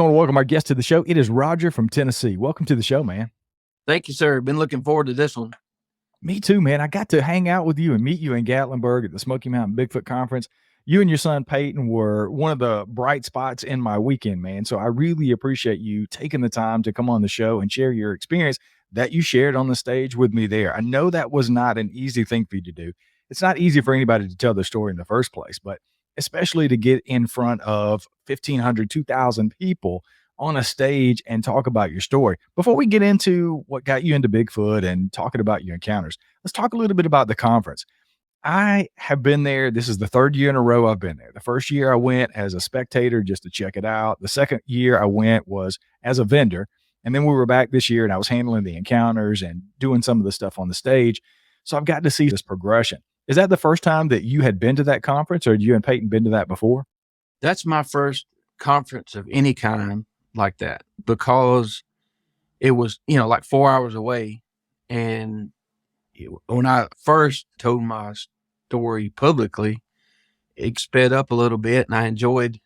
I want to welcome our guest to the show. It is Roger from Tennessee. Welcome to the show, man. Thank you, sir. Been looking forward to this one. Me too, man. I got to hang out with you and meet you in Gatlinburg at the Smoky Mountain Bigfoot Conference. You and your son Peyton were one of the bright spots in my weekend, man. So I really appreciate you taking the time to come on the show and share your experience that you shared on the stage with me there. I know that was not an easy thing for you to do. It's not easy for anybody to tell their story in the first place, but especially to get in front of 1,500, 2,000 people on a stage and talk about your story. Before we get into what got you into Bigfoot and talking about your encounters, let's talk a little bit about the conference. I have been there. This is the third year in a row I've been there. The first year I went as a spectator just to check it out. The second year I went was as a vendor. And then we were back this year and I was handling the encounters and doing some of the stuff on the stage. So I've got to see this progression. Is that the first time that you had been to that conference, or had you and Peyton been to that before? That's my first conference of any kind like that, because it was, like 4 hours away. And when I first told my story publicly, it sped up a little bit, and I enjoyed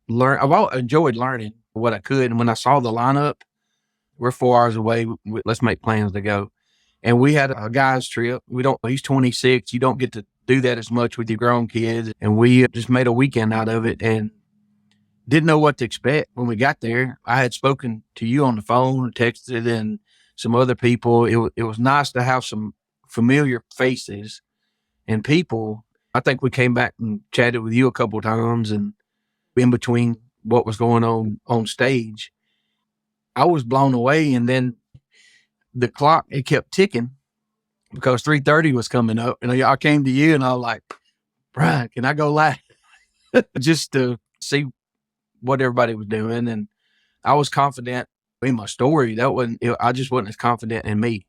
learning what I could. And when I saw the lineup, we're 4 hours away. Let's make plans to go. And we had a guy's trip. He's 26. You don't get to do that as much with your grown kids. And we just made a weekend out of it and didn't know what to expect when we got there. I had spoken to you on the phone, texted, and some other people. It was nice to have some familiar faces and people. I think we came back and chatted with you a couple of times, and in between what was going on stage, I was blown away. And then the clock, it kept ticking because 3:30 was coming up, and I came to you and I was like, Brian, can I go live? Just to see what everybody was doing. And I was confident in my story. I just wasn't as confident in me.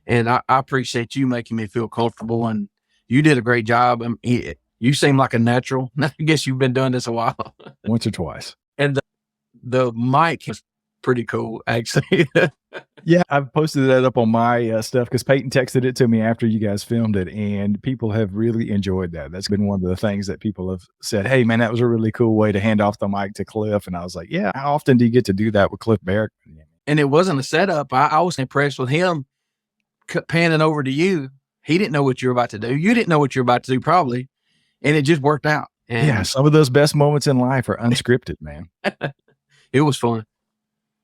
And I appreciate you making me feel comfortable, and you did a great job. You seem like a natural. I guess you've been doing this a while. Once or twice. And the mic was pretty cool, actually. Yeah, I've posted that up on my stuff because Peyton texted it to me after you guys filmed it, and people have really enjoyed that. That's been one of the things that people have said, hey, man, that was a really cool way to hand off the mic to Cliff. And I was like, yeah, how often do you get to do that with Cliff Barrett? And it wasn't a setup. I was impressed with him panning over to you. He didn't know what you were about to do. You didn't know what you were about to do, probably. And it just worked out. And yeah, some of those best moments in life are unscripted, man. It was fun.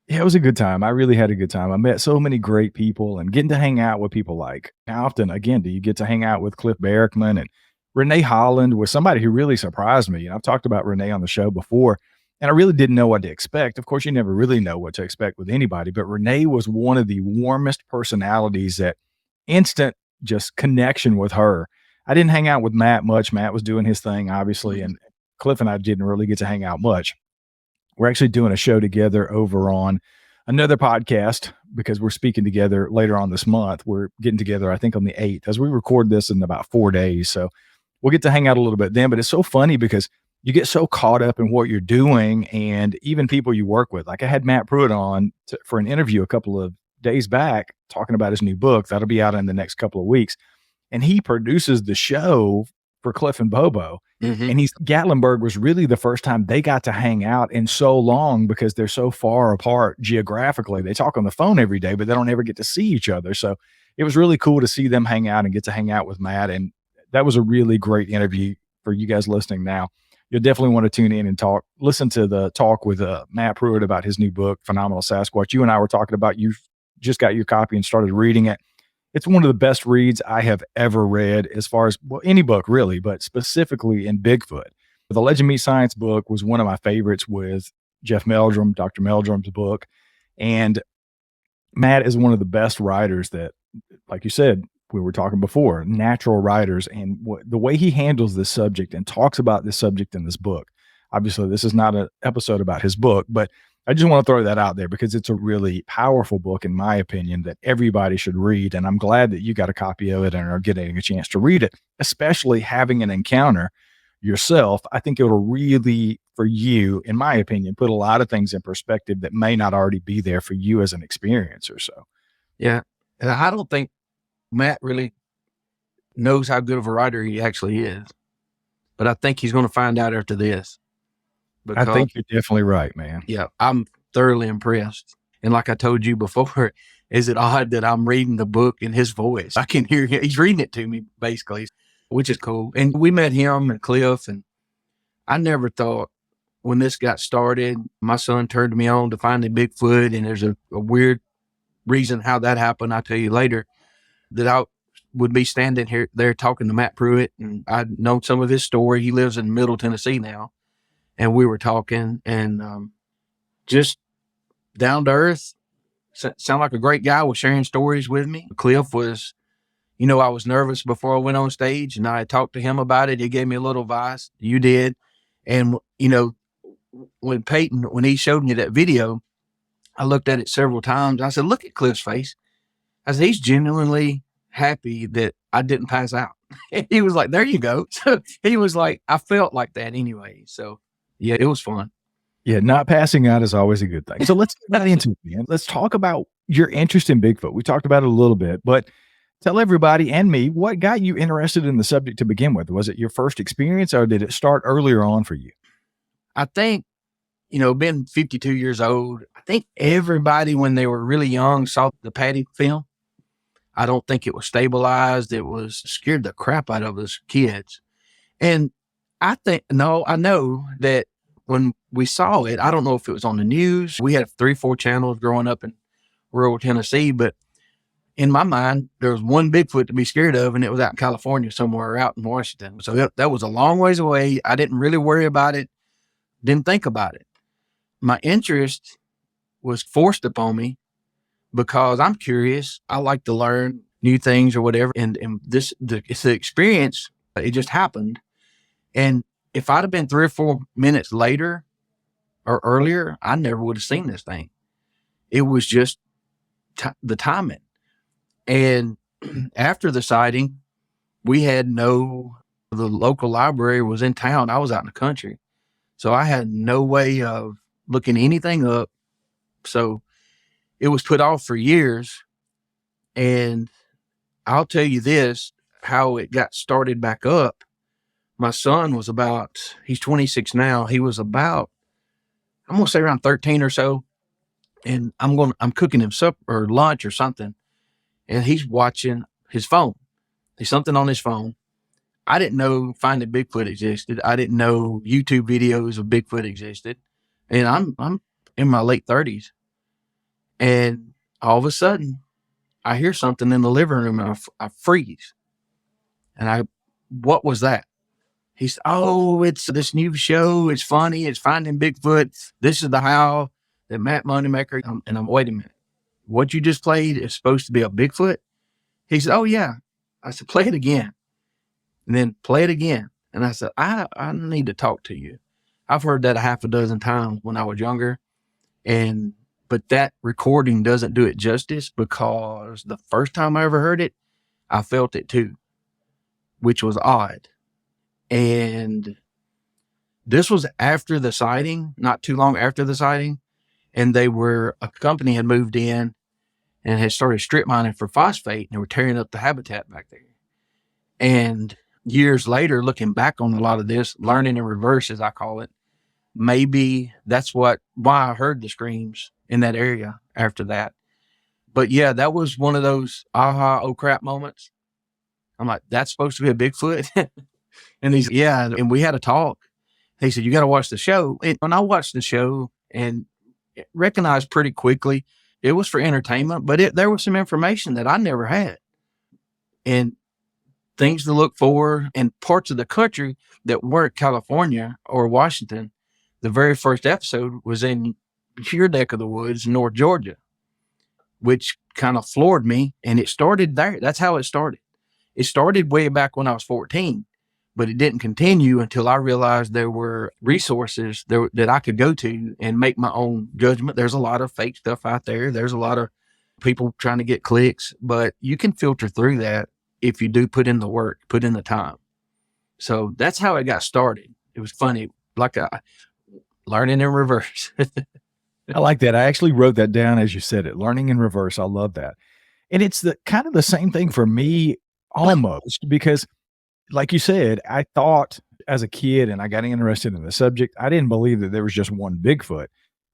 Yeah, it was a good time. I really had a good time. I met so many great people, and getting to hang out with people like, how often, again, do you get to hang out with Cliff Barrickman? And Renee Holland was somebody who really surprised me. And I've talked about Renee on the show before, and I really didn't know what to expect. Of course, you never really know what to expect with anybody, but Renee was one of the warmest personalities, that instant just connection with her. I didn't hang out with Matt much. Matt was doing his thing, obviously, and Cliff and I didn't really get to hang out much. We're actually doing a show together over on another podcast because we're speaking together later on this month. We're getting together, I think, on the 8th as we record this in about 4 days. So we'll get to hang out a little bit then. But it's so funny because you get so caught up in what you're doing, and even people you work with. Like I had Matt Pruitt on for an interview a couple of days back talking about his new book. That'll be out in the next couple of weeks. And he produces the show for Cliff and Bobo. Mm-hmm. And Gatlinburg was really the first time they got to hang out in so long because they're so far apart geographically. They talk on the phone every day, but they don't ever get to see each other. So it was really cool to see them hang out and get to hang out with Matt. And that was a really great interview for you guys listening now. You'll definitely want to tune in and listen to the talk with Matt Pruitt about his new book, Phenomenal Sasquatch. You and I were talking about, you just got your copy and started reading it. It's one of the best reads I have ever read, as far as, well, any book really, but specifically in Bigfoot. The Legend Meets Science book was one of my favorites with Jeff Meldrum, Dr. Meldrum's book. And Matt is one of the best writers that, like you said, we were talking before, natural writers. And the way he handles this subject and talks about this subject in this book. Obviously, this is not an episode about his book, but I just want to throw that out there because it's a really powerful book, in my opinion, that everybody should read. And I'm glad that you got a copy of it and are getting a chance to read it, especially having an encounter yourself. I think it'll really, for you, in my opinion, put a lot of things in perspective that may not already be there for you as an experiencer. So, yeah. And I don't think Matt really knows how good of a writer he actually is, but I think he's going to find out after this. I because, think you're definitely right, man. yeah, I'm thoroughly impressed. And like I told you before, is it odd that I'm reading the book in his voice? I can hear him. He's reading it to me, basically, which is cool. And we met him and Cliff, and I never thought when this got started, my son turned me on to finding Bigfoot, and there's a weird reason how that happened. I'll tell you later, that I would be standing here there talking to Matt Pruitt, and I'd known some of his story. He lives in Middle Tennessee now, and we were talking, and just down to earth, sound like a great guy, was sharing stories with me. Cliff was, I was nervous before I went on stage, and I talked to him about it. He gave me a little advice. You did. And, when he showed me that video, I looked at it several times. I said, look at Cliff's face. I said, he's genuinely happy that I didn't pass out. He was like, there you go. So he was like, I felt like that anyway. So yeah, it was fun. Yeah, not passing out is always a good thing. So let's get into it, man. Let's talk about your interest in Bigfoot. We talked about it a little bit, but tell everybody and me what got you interested in the subject to begin with. Was it your first experience, or did it start earlier on for you? I think, being 52 years old, I think everybody when they were really young saw the Patty film. I don't think it was stabilized. It was scared the crap out of us kids. And I know that when we saw it, I don't know if it was on the news. We had 3-4 channels growing up in rural Tennessee, but in my mind, there was one Bigfoot to be scared of, and it was out in California somewhere, out in Washington. So that was a long ways away. I didn't really worry about it, didn't think about it. My interest was forced upon me because I'm curious. I like to learn new things or whatever. And it's the experience. It just happened. And if I'd have been 3 or 4 minutes later or earlier, I never would have seen this thing. It was just the timing. And after the sighting, the local library was in town. I was out in the country. So I had no way of looking anything up. So it was put off for years. And I'll tell you this, how it got started back up. My son was he's 26 now. He was about, I'm going to say around 13 or so. And I'm cooking him supper or lunch or something. And he's watching his phone. There's something on his phone. I didn't know Finding Bigfoot existed. I didn't know YouTube videos of Bigfoot existed. And I'm in my late 30s. And all of a sudden, I hear something in the living room, and I freeze. And what was that? He said, oh, it's this new show. It's funny. It's Finding Bigfoot. This is the how that Matt Moneymaker. And I'm, wait a minute. What you just played is supposed to be a Bigfoot? He said, oh, yeah. I said, play it again. And then play it again. And I said, I need to talk to you. I've heard that a half a dozen times when I was younger. But that recording doesn't do it justice, because the first time I ever heard it, I felt it too, which was odd. And this was after the sighting, not too long after the sighting. And a company had moved in and had started strip mining for phosphate, and they were tearing up the habitat back there. And years later, looking back on a lot of this, learning in reverse, as I call it, maybe that's why I heard the screams in that area after that. But yeah, that was one of those aha, oh crap moments. I'm like, that's supposed to be a Bigfoot? And and we had a talk. He said, you got to watch the show. And when I watched the show and recognized pretty quickly, it was for entertainment, but there was some information that I never had. And things to look for in parts of the country that weren't California or Washington. The very first episode was in your neck of the woods, North Georgia, which kind of floored me. And it started there. That's how it started. It started way back when I was 14, but it didn't continue until I realized there were resources that I could go to and make my own judgment. There's a lot of fake stuff out there. There's a lot of people trying to get clicks, but you can filter through that if you do put in the work, put in the time. So that's how it got started. It was funny, like learning in reverse. I like that. I actually wrote that down as you said it. Learning in reverse. I love that. And it's the kind of the same thing for me almost, because like you said, I thought as a kid and I got interested in the subject, I didn't believe that there was just one Bigfoot,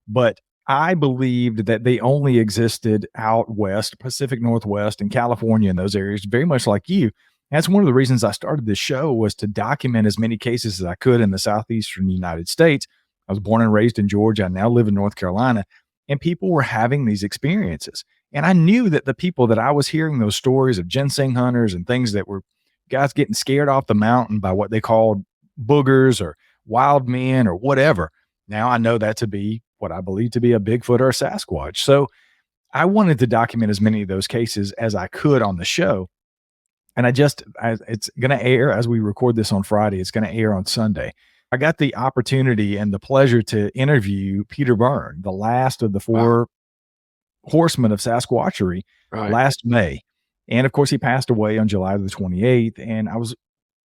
but I believed that they only existed out west, Pacific Northwest, and California, in those areas, very much like you. That's one of the reasons I started this show, was to document as many cases as I could in the southeastern United States. I was born and raised in Georgia. I now live in North Carolina, and people were having these experiences. And I knew that the people that I was hearing those stories of ginseng hunters and things that were guys getting scared off the mountain by what they called boogers or wild men or whatever. Now I know that to be what I believe to be a Bigfoot or a Sasquatch. So I wanted to document as many of those cases as I could on the show. And it's going to air as we record this on Friday. It's going to air on Sunday. I got the opportunity and the pleasure to interview Peter Byrne, the last of the four horsemen of Sasquatchery, last May. And of course, he passed away on July the 28th. And I was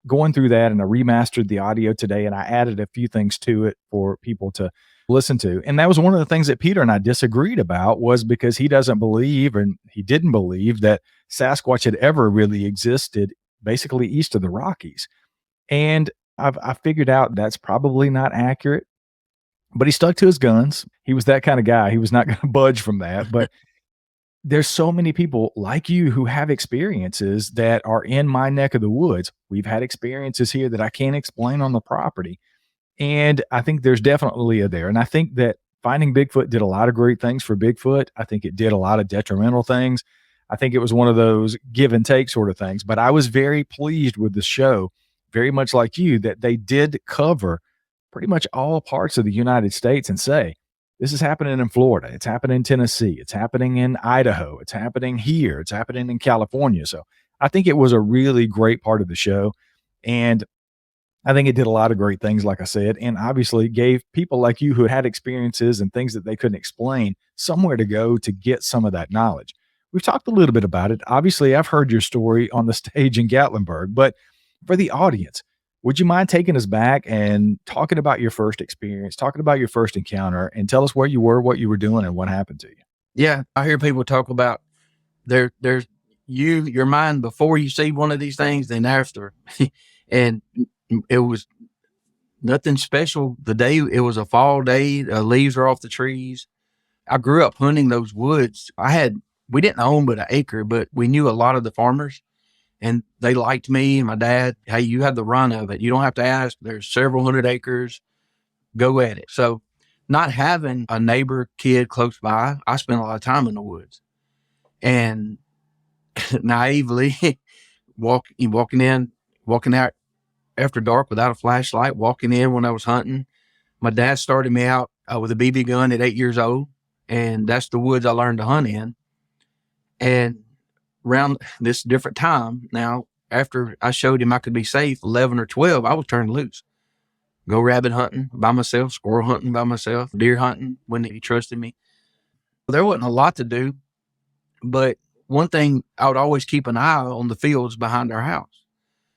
going through that and I remastered the audio today and I added a few things to it for people to listen to. And that was one of the things that Peter and I disagreed about, was because he doesn't believe, and he didn't believe, that Sasquatch had ever really existed basically east of the Rockies. And I figured out that's probably not accurate, but he stuck to his guns. He was that kind of guy. He was not going to budge from that. But there's so many people like you who have experiences that are in my neck of the woods. We've had experiences here that I can't explain on the property. And I think there's definitely a there. And I think that finding Bigfoot did a lot of great things for Bigfoot. I think it did a lot of detrimental things. I think it was one of those give and take sort of things. But I was very pleased with the show, very much like you, that they did cover pretty much all parts of the United States and say, this is happening in Florida. It's happening in Tennessee. It's happening in Idaho. It's happening here. It's happening in California. So I think it was a really great part of the show. And I think it did a lot of great things, like I said, and obviously gave people like you who had experiences and things that they couldn't explain somewhere to go to get some of that knowledge. We've talked a little bit about it. Obviously, I've heard your story on the stage in Gatlinburg, but for the audience, would you mind taking us back and talking about your first experience, talking about your first encounter, and tell us where you were, what you were doing, and what happened to you? Yeah, I hear people talk about there's your mind before you see one of these things, then after. And it was nothing special. The day, it was a fall day, leaves are off the trees. I grew up hunting those woods. We didn't own but an acre, but we knew a lot of the farmers and they liked me and my dad. Hey, you have the run of it. You don't have to ask. There's several hundred acres. Go at it. So not having a neighbor kid close by, I spent a lot of time in the woods and naively walking out after dark without a flashlight, walking in when I was hunting. My dad started me out with a BB gun at 8 years old. And that's the woods I learned to hunt in. And around this different time now, after I showed him I could be safe, 11 or 12, I was turned loose. Go rabbit hunting by myself, squirrel hunting by myself, deer hunting when he trusted me. There wasn't a lot to do, but one thing, I would always keep an eye on the fields behind our house.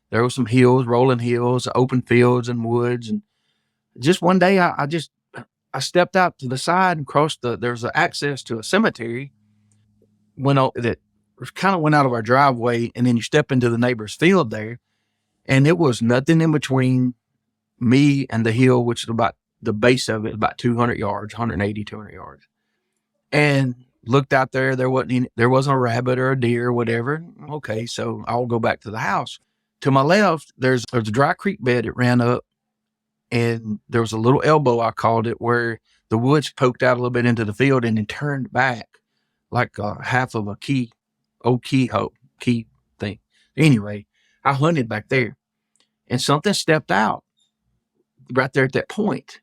There were some hills, rolling hills, open fields and woods. And just one day I stepped out to the side and there's an access to a cemetery that kind of went out of our driveway. And then you step into the neighbor's field there and it was nothing in between me and the hill, which is about the base of it, about 200 yards, 180, 200 yards. And looked out there. There wasn't a rabbit or a deer or whatever. Okay. So I'll go back to the house. To my left, there's a dry creek bed that ran up. And there was a little elbow, I called it, where the woods poked out a little bit into the field and then turned back like half of a key thing. Anyway, I hunted back there and something stepped out right there at that point.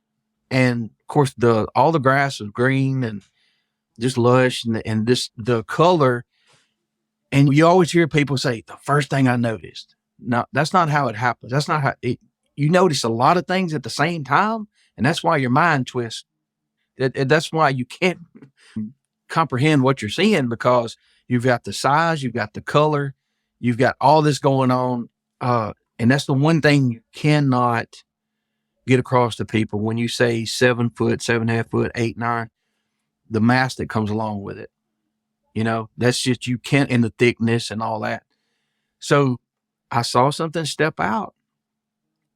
And of course, all the grass was green and just lush and the color. And you always hear people say, the first thing I noticed. No, that's not how it happens. That's not how you notice a lot of things at the same time. And that's why your mind twists. That's why you can't comprehend what you're seeing, because you've got the size, you've got the color, you've got all this going on. And that's the one thing you cannot get across to people when you say 7 foot, 7.5 foot, 8, 9, the mass that comes along with it. That's just, you can't, in the thickness and all that. So I saw something step out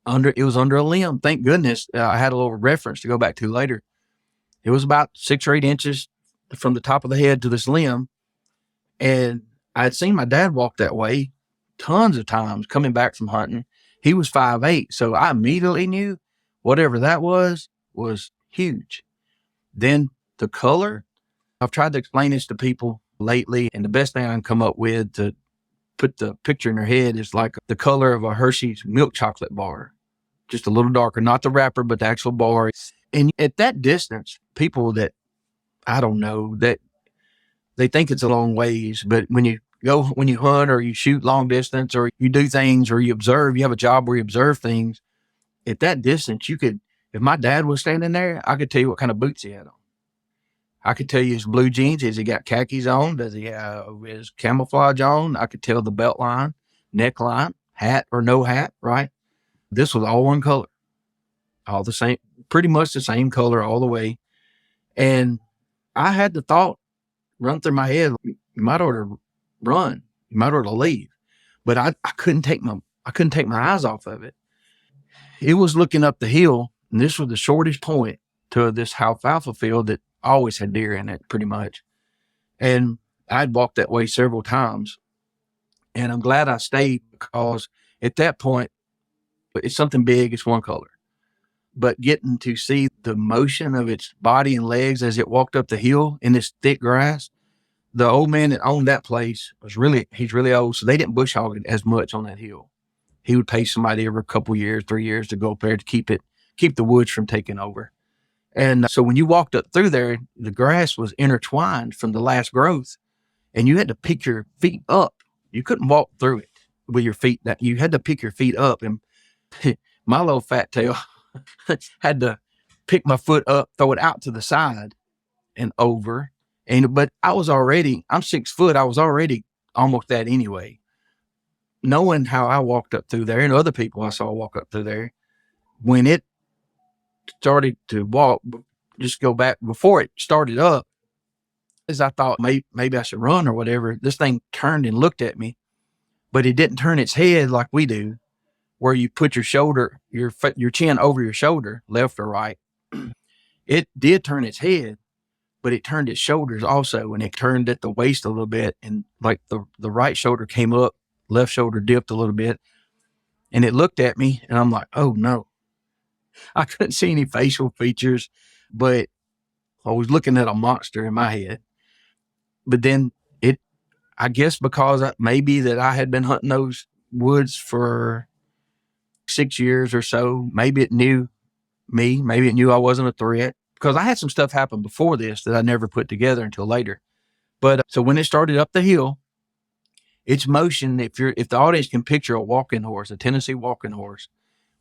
it was under a limb. Thank goodness. I had a little reference to go back to later. It was about 6 or 8 inches from the top of the head to this limb. And I had seen my dad walk that way tons of times coming back from hunting. He was 5'8". So I immediately knew whatever that was huge. Then the color, I've tried to explain this to people lately. And the best thing I can come up with to put the picture in their head is like the color of a Hershey's milk chocolate bar, just a little darker, not the wrapper, but the actual bar. And at that distance, people that I don't know, that they think it's a long ways, but when you hunt or you shoot long distance or you do things or you observe, you have a job where you observe things at that distance, if my dad was standing there, I could tell you what kind of boots he had on. I could tell you his blue jeans. Has he got khakis on? Does he have his camouflage on? I could tell the belt line, neckline, hat or no hat, right? This was all one color, all the same, pretty much the same color all the way. And I had the thought run through my head, you might ought to run, you might ought to leave. But I couldn't take my eyes off of it. It was looking up the hill, and this was the shortest point to this alfalfa field that always had deer in it, pretty much. And I'd walked that way several times. And I'm glad I stayed, because at that point, it's something big, it's one color. But getting to see the motion of its body and legs as it walked up the hill in this thick grass, the old man that owned that place he's really old, so they didn't bush hog it as much on that hill. He would pay somebody every couple years, 3 years to go up there to keep the woods from taking over. And so when you walked up through there, the grass was intertwined from the last growth, and you had to pick your feet up. You couldn't walk through it with your feet. You had to pick your feet up. And my little fat tail had to pick my foot up, throw it out to the side and over. But I'm 6 foot. I was already almost that anyway. Knowing how I walked up through there and other people I saw walk up through there, when it started to walk, just go back before it started up, as I thought maybe I should run or whatever, this thing turned and looked at me, but it didn't turn its head like we do, where you put your chin over your shoulder, left or right. It did turn its head, but it turned its shoulders also, and it turned at the waist a little bit, and like the right shoulder came up, left shoulder dipped a little bit, and it looked at me, and I'm like, oh no. I couldn't see any facial features, but I was looking at a monster in my head. But then I guess because maybe that I had been hunting those woods for 6 years or so, maybe it knew me, maybe it knew I wasn't a threat, because I had some stuff happen before this that I never put together until later. But so when it started up the hill, its motion, if the audience can picture a walking horse, a Tennessee walking horse,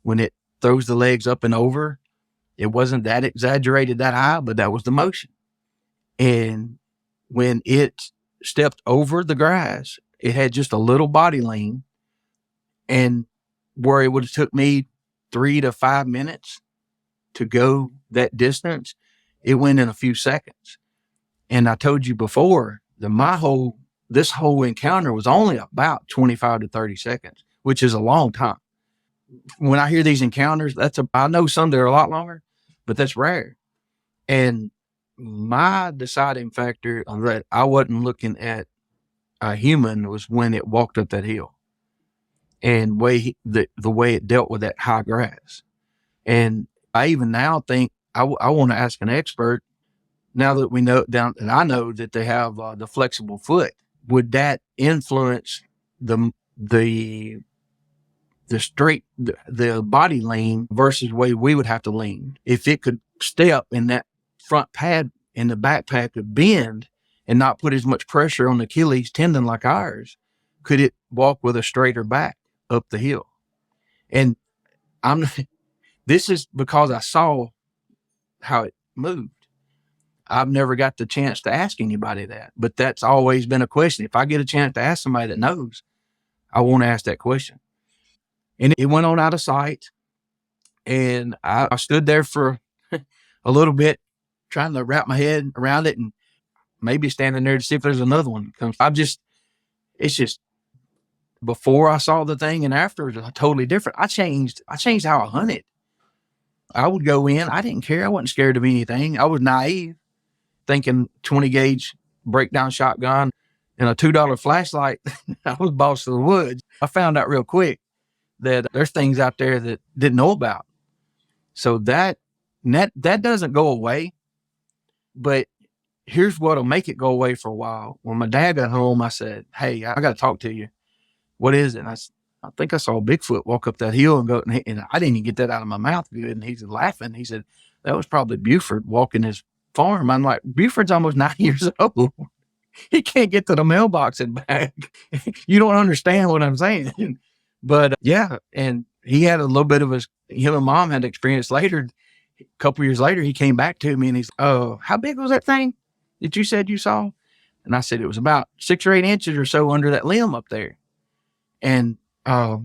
when it throws the legs up and over, it wasn't that exaggerated that high, but that was the motion. And when it stepped over the grass, it had just a little body lean, and where it would have took me 3 to 5 minutes to go that distance, it went in a few seconds. And I told you before that this whole encounter was only about 25 to 30 seconds, which is a long time. When I hear these encounters, I know some that are a lot longer, but that's rare. And my deciding factor on that I wasn't looking at a human was when it walked up that hill, and the way it dealt with that high grass. And I even now think I want to ask an expert, now that we know and I know that they have the flexible foot. Would that influence the body lean versus the way we would have to lean? If it could step in that front pad and the back pad could bend and not put as much pressure on the Achilles tendon like ours, could it walk with a straighter back up the hill? And this is because I saw how it moved. I've never got the chance to ask anybody that, but that's always been a question. If I get a chance to ask somebody that knows, I want to ask that question. And it went on out of sight, and I stood there for a little bit trying to wrap my head around it, and maybe standing there to see if there's another one that comes. before I saw the thing and after is totally different. I changed how I hunted. I would go in. I didn't care. I wasn't scared of anything. I was naive, thinking 20 gauge breakdown shotgun and a $2 flashlight. I was boss of the woods. I found out real quick that there's things out there that didn't know about. So that doesn't go away. But here's what'll make it go away for a while. When my dad got home, I said, "Hey, I got to talk to you. What is it?" And I think I saw Bigfoot walk up that hill and go, and I didn't even get that out of my mouth good. And he's laughing. He said, "That was probably Buford walking his farm." I'm like, "Buford's almost 9 years old. He can't get to the mailbox and back." You don't understand what I'm saying. But yeah, and he had a little bit of him and mom had experience later. A couple years later, he came back to me and he's, "Oh, how big was that thing that you said you saw?" And I said, "It was about 6 or 8 inches or so under that limb up there." And I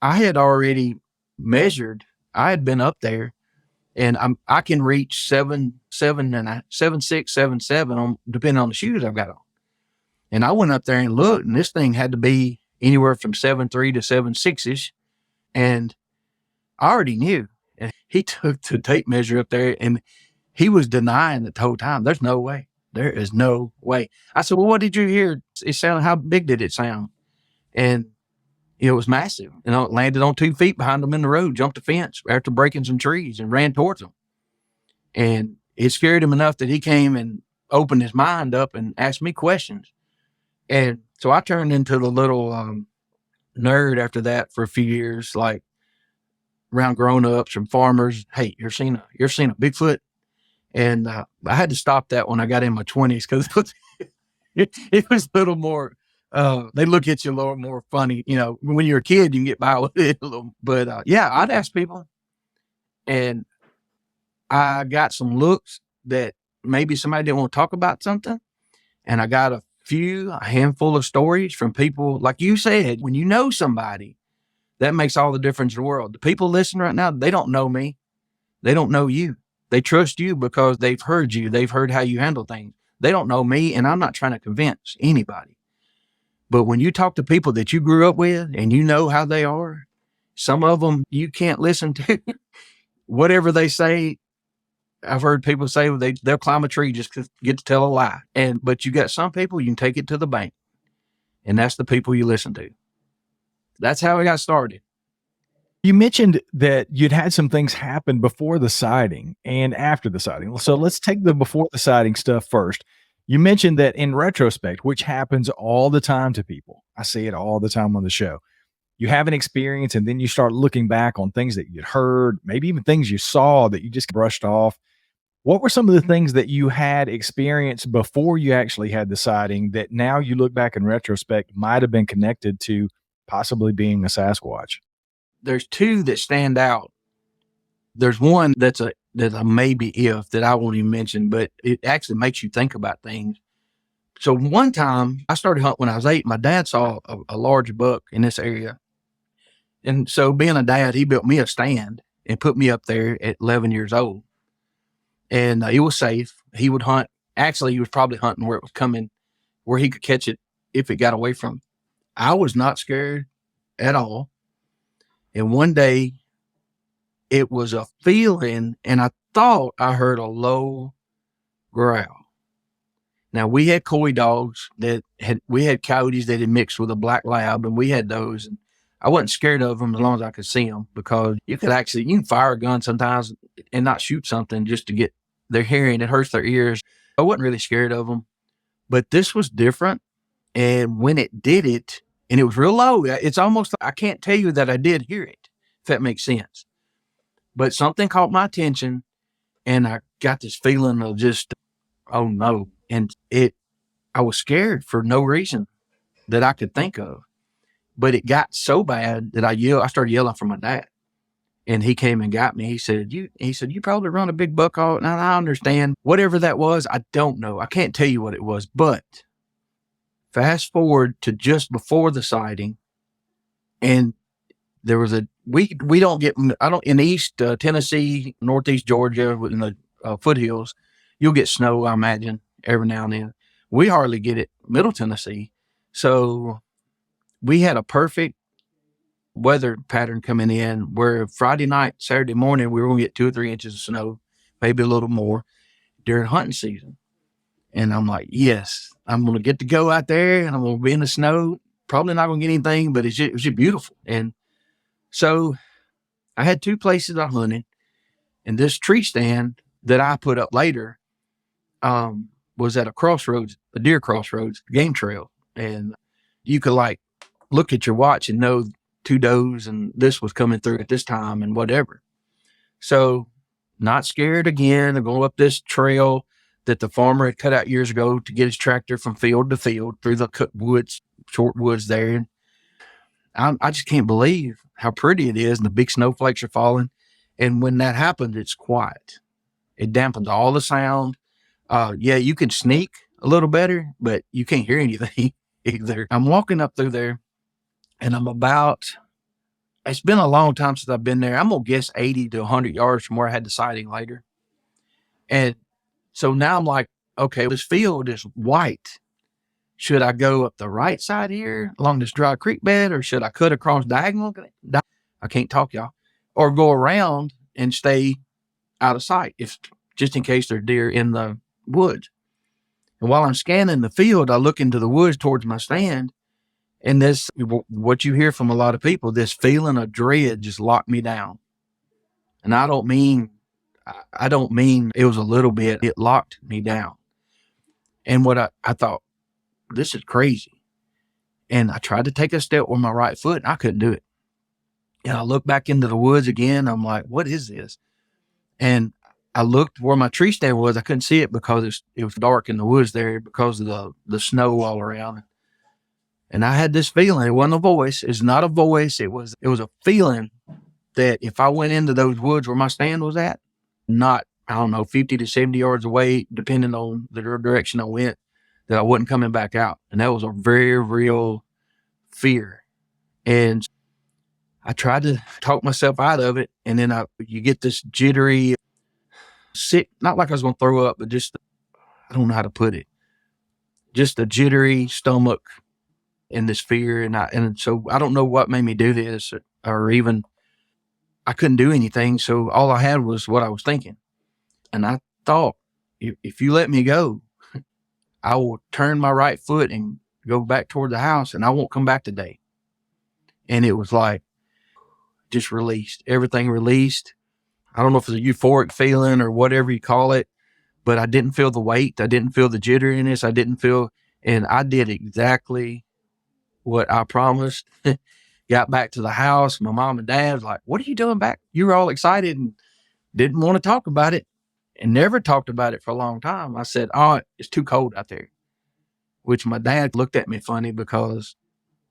had already measured. I had been up there, and I can reach 7.6, 7.7 on depending on the shoes I've got on. And I went up there and looked, and this thing had to be anywhere from 7.3 to 7.6 ish. And I already knew. And he took the tape measure up there, and he was denying it the whole time. There's no way. There is no way. I said, "Well, what did you hear? It sounded. How big did it sound?" And it was massive. It landed on 2 feet behind them in the road, jumped the fence after breaking some trees and ran towards them. And it scared him enough that he came and opened his mind up and asked me questions. And so I turned into the little nerd after that for a few years, like around grown-ups and farmers. "Hey, you're seen a Bigfoot?" And I had to stop that when I got in my 20s because it was a little more, they look at you a little more funny. When you're a kid, you can get by with it a little. But yeah, I'd ask people, and I got some looks that maybe somebody didn't want to talk about something. And I got a handful of stories from people, like you said, when you know somebody, that makes all the difference in the world. The people listening right now, they don't know me. They don't know you. They trust you because they've heard you. They've heard how you handle things. They don't know me, and I'm not trying to convince anybody. But when you talk to people that you grew up with and you know how they are, some of them you can't listen to. Whatever they say, I've heard people say they'll climb a tree just to get to tell a lie. But you got some people you can take it to the bank, and that's the people you listen to. That's how it got started. You mentioned that you'd had some things happen before the sighting and after the sighting. So let's take the before the sighting stuff first. You mentioned that in retrospect, which happens all the time to people. I see it all the time on the show. You have an experience and then you start looking back on things that you'd heard, maybe even things you saw that you just brushed off. What were some of the things that you had experienced before you actually had the sighting that now you look back in retrospect might have been connected to possibly being a Sasquatch? There's 2 that stand out. There's one that's a maybe if that I won't even mention, but it actually makes you think about things. So one time I started hunting when I was 8. My dad saw a large buck in this area. And so being a dad, he built me a stand and put me up there at 11 years old. And it was safe. He would hunt. Actually, he was probably hunting where it was coming, where he could catch it if it got away from him. I was not scared at all. And one day it was a feeling, and I thought I heard a low growl. Now we had coy dogs we had coyotes that had mixed with a black lab, and we had those. And I wasn't scared of them as long as I could see them, because you can fire a gun sometimes and not shoot something just to get their hearing. It hurts their ears. I wasn't really scared of them, but this was different. And when it did it, and it was real low, it's almost, I can't tell you that I did hear it, if that makes sense. But something caught my attention, and I got this feeling of just, oh no. And I was scared for no reason that I could think of. But it got so bad that I started yelling for my dad. And he came and got me. He said, you probably run a big buck off. And I understand. Whatever that was, I don't know. I can't tell you what it was. But fast forward to just before the sighting, and there was we don't get, in East Tennessee, Northeast Georgia, in the foothills, you'll get snow, I imagine, every now and then. We hardly get it Middle Tennessee. So we had a perfect weather pattern coming in where Friday night, Saturday morning, we were going to get 2 or 3 inches of snow, maybe a little more during hunting season. And I'm like, yes, I'm going to get to go out there and I'm going to be in the snow. Probably not going to get anything, but it was just beautiful. And so I had 2 places I hunted, and this tree stand that I put up later was at a crossroads, a deer crossroads, game trail. And you could like look at your watch and know 2 does and this was coming through at this time and whatever. So not scared again of going up this trail that the farmer had cut out years ago to get his tractor from field to field through the cut woods, short woods there. And I just can't believe how pretty it is and the big snowflakes are falling. And when that happens, it's quiet. It dampens all the sound. Yeah, you can sneak a little better, but you can't hear anything either. I'm walking up through there and it's been a long time since I've been there. I'm going to guess 80 to 100 yards from where I had the sighting later. And so now I'm like, okay, this field is white. Should I go up the right side here along this dry creek bed, or should I cut across diagonal? I can't talk, y'all. Or go around and stay out of sight, just in case there's deer in the woods. And while I'm scanning the field, I look into the woods towards my stand, and this, what you hear from a lot of people, this feeling of dread just locked me down. And I don't mean it was a little bit, it locked me down. And what I thought, this is crazy. And I tried to take a step with my right foot and I couldn't do it. And I looked back into the woods again. I'm like, what is this? And I looked where my tree stand was. I couldn't see it because it was dark in the woods there because of the snow all around. And I had this feeling. It wasn't a voice. It's not a voice. It was a feeling that if I went into those woods where my stand was at, not, I don't know, 50 to 70 yards away, depending on the direction I went, that I wasn't coming back out. And that was a very real fear. And I tried to talk myself out of it. And then you get this jittery, sick, not like I was going to throw up, but just, I don't know how to put it, just a jittery stomach and this fear. And so I don't know what made me do this, or even I couldn't do anything. So all I had was what I was thinking. And I thought, if you let me go, I will turn my right foot and go back toward the house and I won't come back today. And it was like, just released, everything released. I don't know if it's a euphoric feeling or whatever you call it, but I didn't feel the weight. I didn't feel the jitteriness. And I did exactly what I promised. Got back to the house. My mom and dad was like, what are you doing back? You were all excited and didn't want to talk about it and never talked about it for a long time. I said, oh, it's too cold out there, which my dad looked at me funny because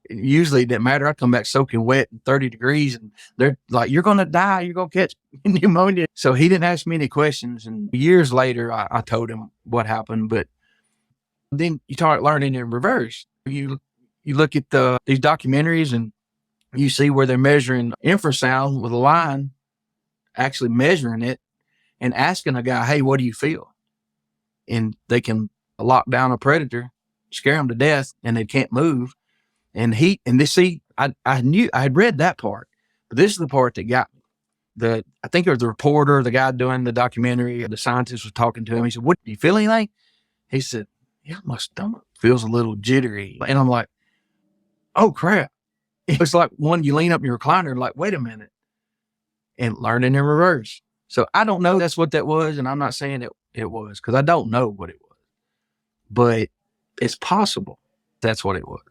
usually it didn't matter. I'd come back soaking wet and 30 degrees and they're like, you're going to die. You're going to catch pneumonia. So he didn't ask me any questions. And years later, I told him what happened. But then you start learning in reverse. You look at these documentaries and you see where they're measuring infrasound with a line, actually measuring it and asking a guy, hey, what do you feel? And they can lock down a predator, scare them to death, and they can't move. And I knew, I had read that part, but this is the part that got me. I think it was the reporter, the guy doing the documentary, the scientist was talking to him. He said, what, do you feel anything? He said, yeah, my stomach feels a little jittery. And I'm like, oh crap. It's like when you lean up in your recliner and like, wait a minute, and learning in reverse. So I don't know that's what that was. And I'm not saying it was, because I don't know what it was, but it's possible that's what it was.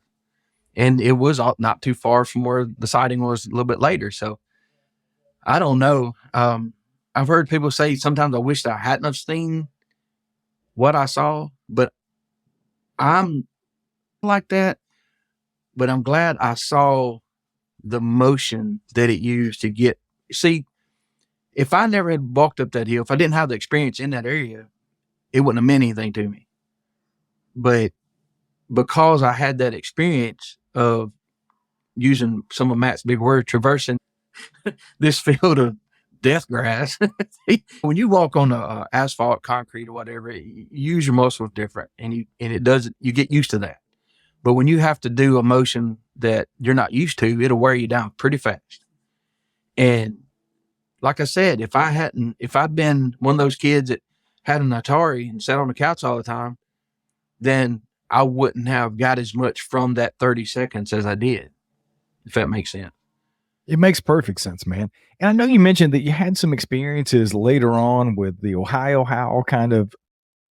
And it was not too far from where the sighting was a little bit later. So I don't know. I've heard people say sometimes I wish I hadn't have seen what I saw, but I'm like that. But I'm glad I saw the motion that it used to get. See, if I never had walked up that hill, if I didn't have the experience in that area, it wouldn't have meant anything to me. But because I had that experience of using some of Matt's big word, traversing this field of death grass, when you walk on asphalt, concrete, or whatever, you use your muscles different, and you get used to that. But when you have to do a motion that you're not used to, it'll wear you down pretty fast. And like I said, if I'd been one of those kids that had an Atari and sat on the couch all the time, then I wouldn't have got as much from that 30 seconds as I did, if that makes sense. It makes perfect sense, man. And I know you mentioned that you had some experiences later on with the Ohio Howl kind of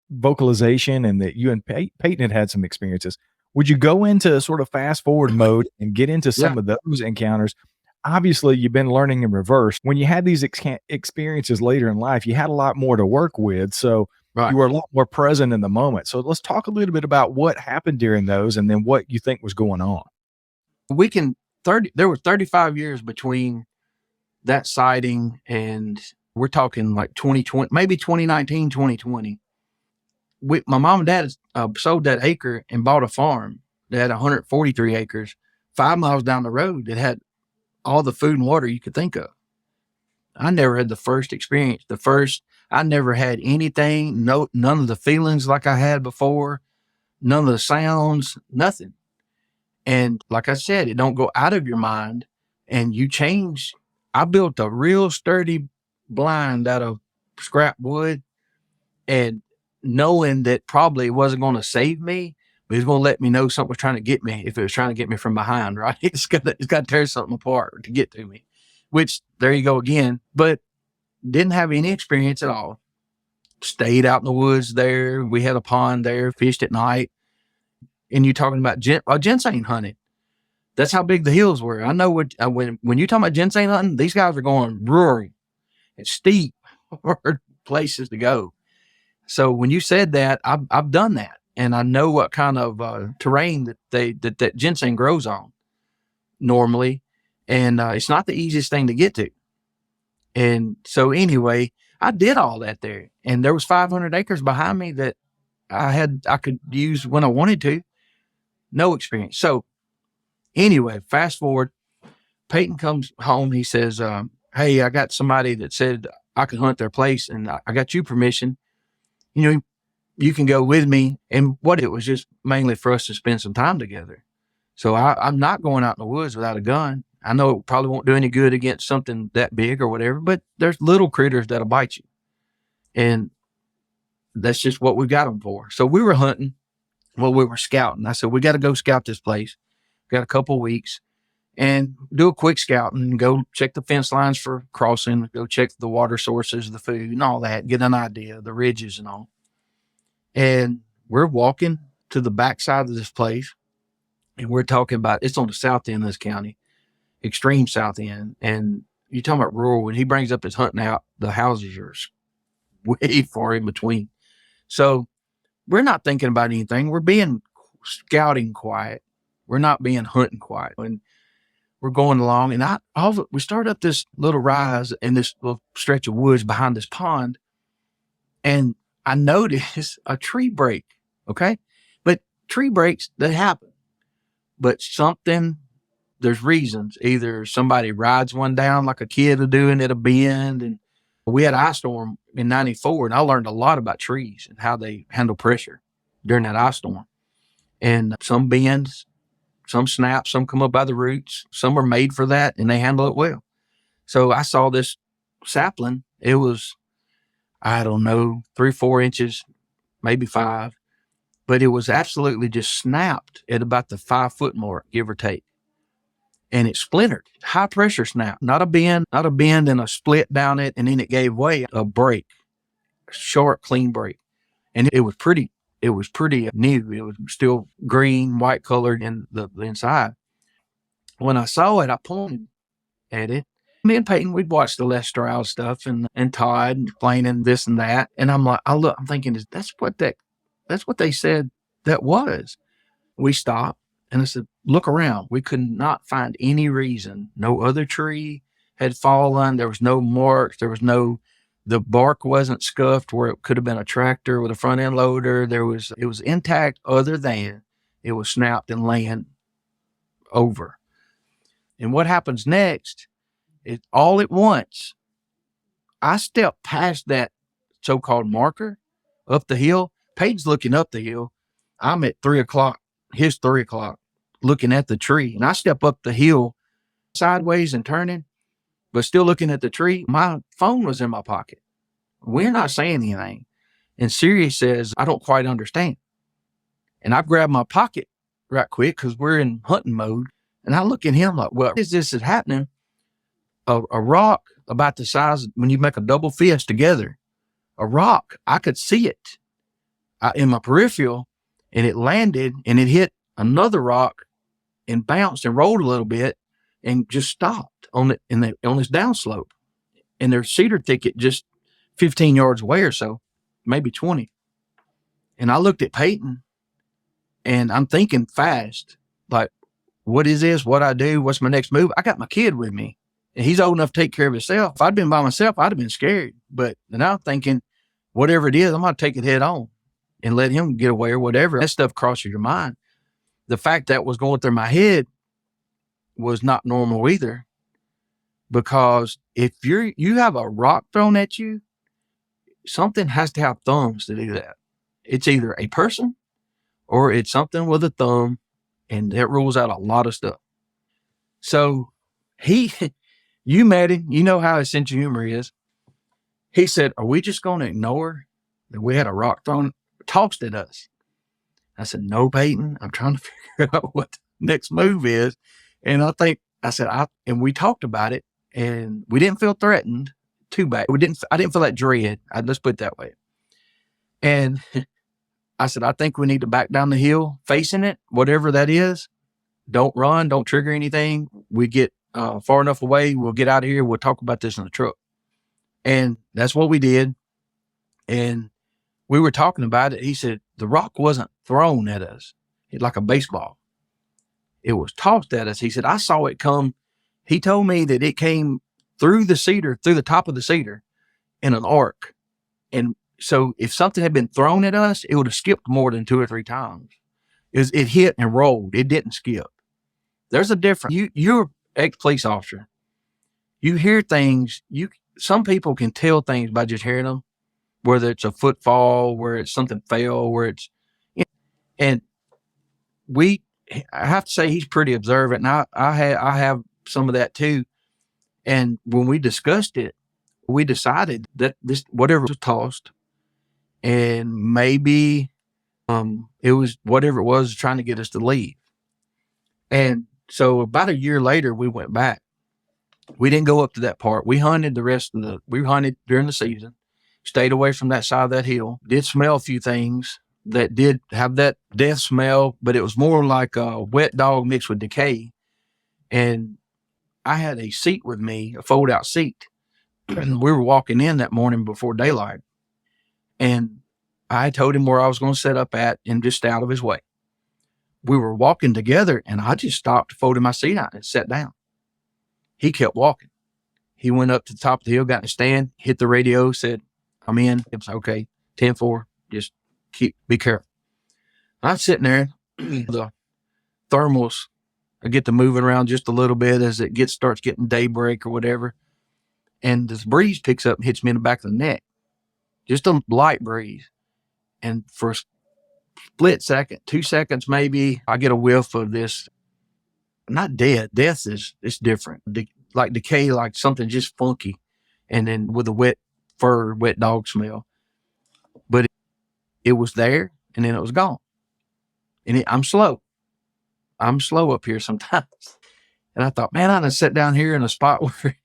vocalization and that you and Peyton had some experiences. Would you go into sort of fast forward mode and get into Yeah, some of those encounters? Obviously, you've been learning in reverse. When you had these experiences later in life, you had a lot more to work with. So right. you were a lot more present in the moment. So let's talk a little bit about what happened during those and then what you think was going on. We can 30 there were 35 years between that sighting, and we're talking like 2020, maybe 2019, 2020. My mom and dad sold that acre and bought a farm that had 143 acres 5 miles down the road that had all the food and water you could think of. I never had the first experience. I never had anything, none of the feelings like I had before, none of the sounds, nothing. And like I said, it don't go out of your mind and you change. I built a real sturdy blind out of scrap wood, and knowing that probably it wasn't going to save me, but it was going to let me know something was trying to get me. If it was trying to get me from behind, right? It's got to tear something apart to get to me, which there you go again, but didn't have any experience at all. Stayed out in the woods there. We had a pond there, fished at night. And you talking about ginseng hunting. That's how big the hills were. I know when you talking about ginseng hunting, these guys are going rural and steep places to go. So when you said that, I've done that, and I know what kind of terrain that ginseng grows on normally, and it's not the easiest thing to get to. And so anyway, I did all that there, and there was 500 acres behind me that I could use when I wanted to. No experience. So anyway, fast forward, Peyton comes home. He says, "Hey, I got somebody that said I could hunt their place, and I got you permission. You know, you can go with me." And what it was just mainly for us to spend some time together. So I'm not going out in the woods without a gun. I know it probably won't do any good against something that big or whatever, but there's little critters that'll bite you. And that's just what we got them for. So we were hunting. Well, we were scouting. I said, we got to go scout this place. Got a couple weeks and do a quick scout and go check the fence lines for crossing, go check the water sources, the food and all that, get an idea, the ridges and all. And we're walking to the backside of this place, and we're talking about, it's on the south end of this county, extreme south end. And you're talking about rural. When he brings up his hunting out, the houses are way far in between. So we're not thinking about anything. We're being scouting quiet. We're not being hunting quiet. And we're going along, and we start up this little rise in this little stretch of woods behind this pond, and I notice a tree break. Okay, but tree breaks, they happen. But there's reasons. Either somebody rides one down like a kid will do at a bend, and we had ice storm in '94, and I learned a lot about trees and how they handle pressure during that ice storm. And some bends, some snap, some come up by the roots. Some are made for that, and they handle it well. So I saw this sapling. It was, I don't know, 3 or 4 inches, maybe 5, but it was absolutely just snapped at about the 5-foot mark, give or take. And it splintered. High pressure snap, not a bend and a split down it, and then it gave way. A break, a sharp, clean break, and it was pretty. It was pretty new. It was still green, white colored in the inside. When I saw it, I pointed at it. Me and Peyton, we'd watched the Les Stroud stuff and Todd explaining this and that. And I'm like, I'm thinking, that's what they said that was. We stopped and I said, look around. We could not find any reason. No other tree had fallen. There was no marks. The bark wasn't scuffed where it could have been a tractor with a front end loader. It was intact other than it was snapped and laying over. And what happens next is all at once, I stepped past that so-called marker up the hill. Peyton's looking up the hill. I'm at 3 o'clock, his 3 o'clock. looking at the tree. And I step up the hill sideways and turning, but still looking at the tree. My phone was in my pocket. We're not saying anything. And Siri says, I don't quite understand. And I grab my pocket right quick because we're in hunting mode. And I look at him like, well, is this is happening? A rock about the size, when you make a double fist together, a rock, I could see it in my peripheral, and it landed and it hit another rock and bounced and rolled a little bit and just stopped on this downslope. And there's cedar thicket just 15 yards away or so, maybe 20. And I looked at Peyton and I'm thinking fast, like, what is this? What I do? What's my next move? I got my kid with me and he's old enough to take care of himself. If I'd been by myself, I'd have been scared. But now I'm thinking, whatever it is, I'm going to take it head on and let him get away or whatever. That stuff crosses your mind. The fact that was going through my head was not normal either, because if you have a rock thrown at you, something has to have thumbs to do that. It's either a person or it's something with a thumb, and that rules out a lot of stuff. So you met him, you know how his sense of humor is. He said, are we just going to ignore that we had a rock thrown, tossed at us? I said, no, Peyton, I'm trying to figure out what the next move is. And and we talked about it, and we didn't feel threatened too bad. I didn't feel that dread. Let's put it that way. And I said, I think we need to back down the hill facing it, whatever that is. Don't run, don't trigger anything. We get far enough away, we'll get out of here. We'll talk about this in the truck. And that's what we did. And we were talking about it. He said, the rock wasn't thrown at us. It's like a baseball. It was tossed at us. He said, I saw it come. He told me that it came through the top of the cedar in an arc. And so if something had been thrown at us, it would have skipped more than 2 or 3 times. It hit and rolled. It didn't skip. There's a difference. You're an ex-police officer. You hear things. Some people can tell things by just hearing them, whether it's a footfall, where it's something fell, and I have to say he's pretty observant, and I have some of that too. And when we discussed it, we decided that this, whatever was tossed, and maybe it was whatever it was trying to get us to leave. And so about a year later, we went back. We didn't go up to that part. We hunted during the season, stayed away from that side of that hill, did smell a few things that did have that death smell, but it was more like a wet dog mixed with decay. And I had a seat with me, a fold out seat. And we were walking in that morning before daylight. And I told him where I was going to set up at and just stay out of his way. We were walking together and I just stopped, folded my seat out and sat down. He kept walking. He went up to the top of the hill, got in a stand, hit the radio, said, I'm in. It was okay, 10-4, just be careful. I'm sitting there, the thermals, I get to moving around just a little bit as it starts getting daybreak or whatever. And this breeze picks up and hits me in the back of the neck. Just a light breeze. And for a split second, 2 seconds maybe, I get a whiff of this. Not death. Death it's different. Like decay, like something just funky. And then with a wet fur, wet dog smell. But it was there and then it was gone. And I'm slow. I'm slow up here sometimes. And I thought, man, I done sat down here in a spot where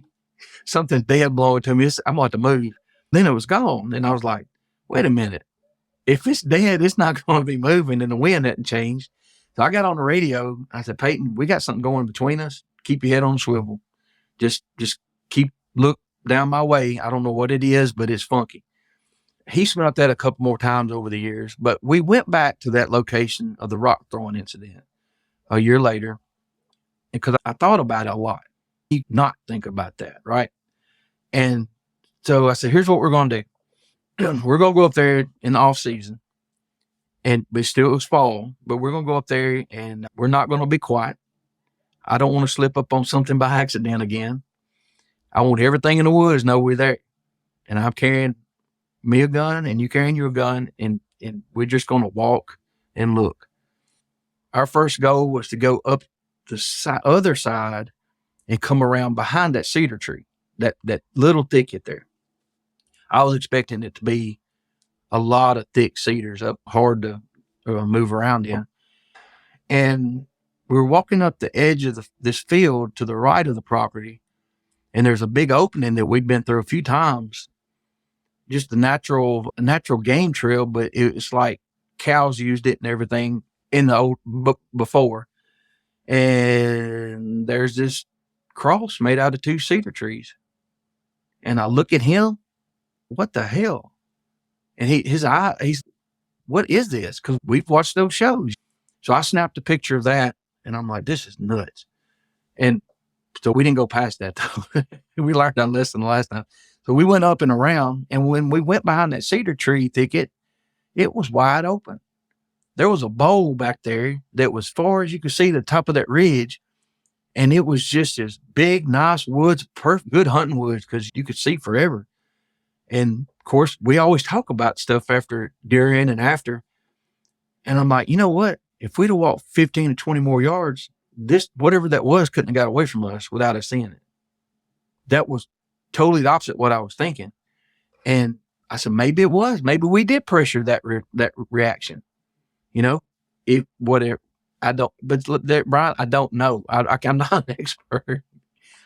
something dead blowing to me. I'm going to move. Then it was gone. And I was like, wait a minute. If it's dead, it's not going to be moving and the wind hadn't changed. So I got on the radio. I said, Peyton, we got something going between us. Keep your head on the swivel. Just look down my way. I don't know what it is, but it's funky. He smelled that a couple more times over the years, but we went back to that location of the rock throwing incident a year later because I thought about it a lot. You not think about that, right? And so I said, here's what we're going to do. We're going to go up there in the off season. But still it was fall, but we're going to go up there and we're not going to be quiet. I don't want to slip up on something by accident again. I want everything in the woods know we're there. And I'm carrying me a gun and you carrying your gun and we're just going to walk and look. our first goal was to go up the other side and come around behind that cedar tree, that little thicket there. I was expecting it to be a lot of thick cedars up, hard to move around in. And we were walking up the edge of this field to the right of the property, and there's a big opening that we'd been through a few times, just a natural game trail, but it's like cows used it and everything in the old before. And there's this cross made out of 2 cedar trees. And I look at him, what the hell? And he's, what is this? Because we've watched those shows. So I snapped a picture of that, and I'm like, this is nuts. And so we didn't go past that, though. We learned our lesson the last time. So we went up and around, and when we went behind that cedar tree thicket, it was wide open. There was a bowl back there that was far as you could see the top of that ridge, and it was just this big, nice woods, good hunting woods, because you could see forever. And of course, we always talk about stuff after, during, and after. And I'm like, you know what? If we'd have walked 15 to 20 more yards, this, whatever that was, couldn't have got away from us without us seeing it. That was totally the opposite of what I was thinking. And I said, maybe it was. Maybe we did pressure that reaction. You know, if whatever, I don't, but Brian, I don't know. I'm not an expert.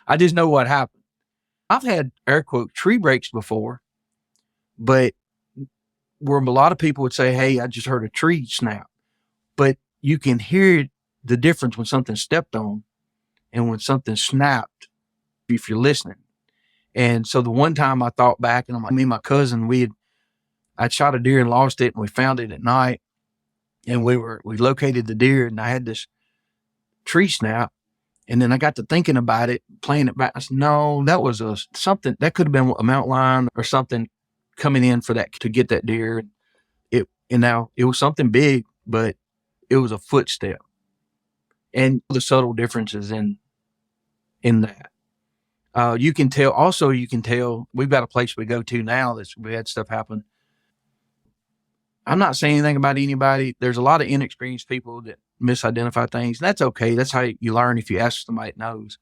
I just know what happened. I've had air quote tree breaks before, but where a lot of people would say, hey, I just heard a tree snap. But you can hear the difference when something stepped on and when something snapped, if you're listening. And so the one time I thought back, and I'm like, me and my cousin, I'd shot a deer and lost it, and we found it at night. And we located the deer, and I had this tree snap. And then I got to thinking about it, playing it back. I said, no, that was something that could have been a mountain lion or something coming in for that, to get that deer. And now it was something big, but it was a footstep. And the subtle differences in that. You can tell, we've got a place we go to now that we had stuff happen. I'm not saying anything about anybody. There's a lot of inexperienced people that misidentify things. And that's okay. That's how you learn, if you ask somebody that knows.